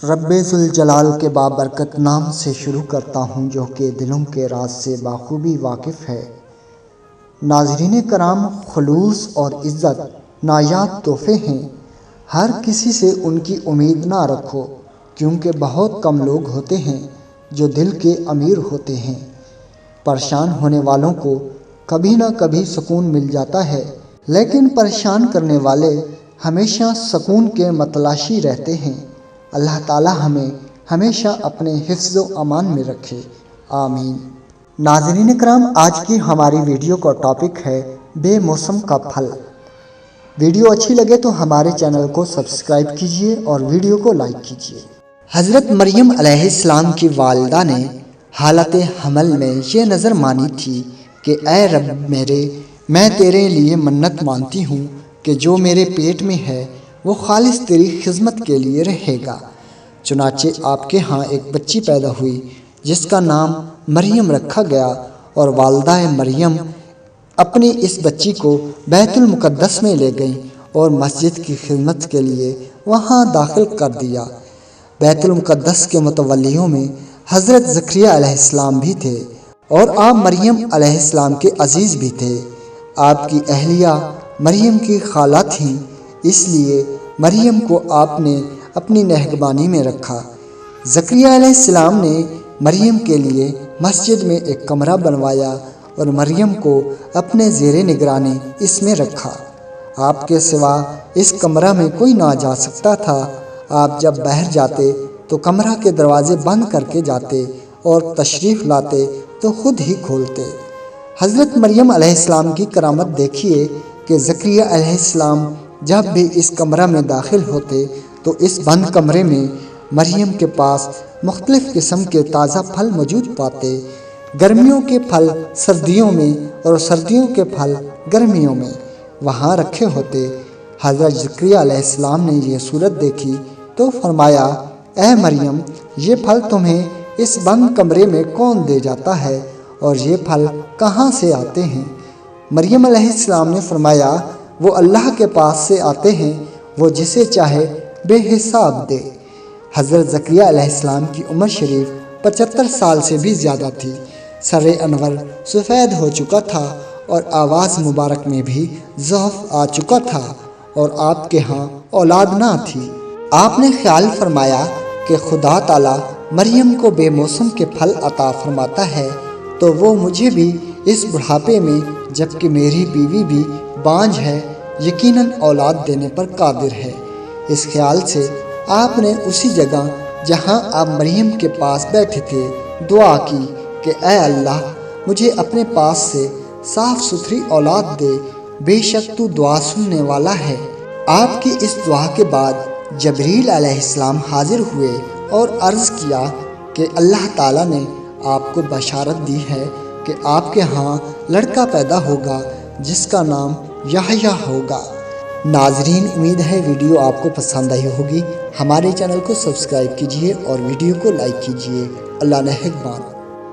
رب ذوالجلال کے بابرکت نام سے شروع کرتا ہوں جو کہ دلوں کے راز سے بخوبی واقف ہے۔ ناظرین کرام، خلوص اور عزت نایاب تحفے ہیں، ہر کسی سے ان کی امید نہ رکھو، کیونکہ بہت کم لوگ ہوتے ہیں جو دل کے امیر ہوتے ہیں۔ پریشان ہونے والوں کو کبھی نہ کبھی سکون مل جاتا ہے، لیکن پریشان کرنے والے ہمیشہ سکون کے متلاشی رہتے ہیں۔ اللہ تعالی ہمیں ہمیشہ اپنے حفظ و امان میں رکھے، آمین۔ ناظرین کرام، آج کی ہماری ویڈیو کا ٹاپک ہے بے موسم کا پھل۔ ویڈیو اچھی لگے تو ہمارے چینل کو سبسکرائب کیجیے اور ویڈیو کو لائک کیجیے۔ حضرت مریم علیہ السلام کی والدہ نے حالت حمل میں یہ نظر مانی تھی کہ اے رب میرے، میں تیرے لیے منت مانتی ہوں کہ جو میرے پیٹ میں ہے وہ خالص تیری خدمت کے لیے رہے گا۔ چنانچہ آپ کے ہاں ایک بچی پیدا ہوئی جس کا نام مریم رکھا گیا، اور والدہ مریم اپنی اس بچی کو بیت المقدس میں لے گئیں اور مسجد کی خدمت کے لیے وہاں داخل کر دیا۔ بیت المقدس کے متولیوں میں حضرت زکریا علیہ السلام بھی تھے، اور آپ مریم علیہ السلام کے عزیز بھی تھے۔ آپ کی اہلیہ مریم کی خالہ تھیں، اس لیے مریم کو آپ نے اپنی نگہبانی میں رکھا۔ زکریا علیہ السلام نے مریم کے لیے مسجد میں ایک کمرہ بنوایا اور مریم کو اپنے زیر نگرانی اس میں رکھا۔ آپ کے سوا اس کمرہ میں کوئی نہ جا سکتا تھا۔ آپ جب باہر جاتے تو کمرہ کے دروازے بند کر کے جاتے، اور تشریف لاتے تو خود ہی کھولتے۔ حضرت مریم علیہ السلام کی کرامت دیکھیے کہ زکریا علیہ السلام جب بھی اس کمرہ میں داخل ہوتے تو اس بند کمرے میں مریم کے پاس مختلف قسم کے تازہ پھل موجود پاتے، گرمیوں کے پھل سردیوں میں اور سردیوں کے پھل گرمیوں میں وہاں رکھے ہوتے۔ حضرت زکریا علیہ السلام نے یہ صورت دیکھی تو فرمایا، اے مریم، یہ پھل تمہیں اس بند کمرے میں کون دے جاتا ہے، اور یہ پھل کہاں سے آتے ہیں؟ مریم علیہ السلام نے فرمایا، وہ اللہ کے پاس سے آتے ہیں، وہ جسے چاہے بے حساب دے۔ حضرت زکریا علیہ السلام کی عمر شریف 75 سال سے بھی زیادہ تھی۔ سر انور سفید ہو چکا تھا اور آواز مبارک میں بھی ضعف آ چکا تھا، اور آپ کے ہاں اولاد نہ تھی۔ آپ نے خیال فرمایا کہ خدا تعالی مریم کو بے موسم کے پھل عطا فرماتا ہے تو وہ مجھے بھی اس بڑھاپے میں، جبکہ میری بیوی بھی بانجھ ہے، یقیناً اولاد دینے پر قادر ہے۔ اس خیال سے آپ نے اسی جگہ جہاں آپ مریم کے پاس بیٹھے تھے دعا کی کہ اے اللہ، مجھے اپنے پاس سے صاف ستھری اولاد دے، بے شک تو دعا سننے والا ہے۔ آپ کی اس دعا کے بعد جبریل علیہ السلام حاضر ہوئے اور عرض کیا کہ اللہ تعالیٰ نے آپ کو بشارت دی ہے کہ آپ کے ہاں لڑکا پیدا ہوگا جس کا نام یحییٰ ہوگا۔ ناظرین، امید ہے ویڈیو آپ کو پسند آئی ہوگی۔ ہمارے چینل کو سبسکرائب کیجیے اور ویڈیو کو لائک کیجیے۔ اللہ نگہبان۔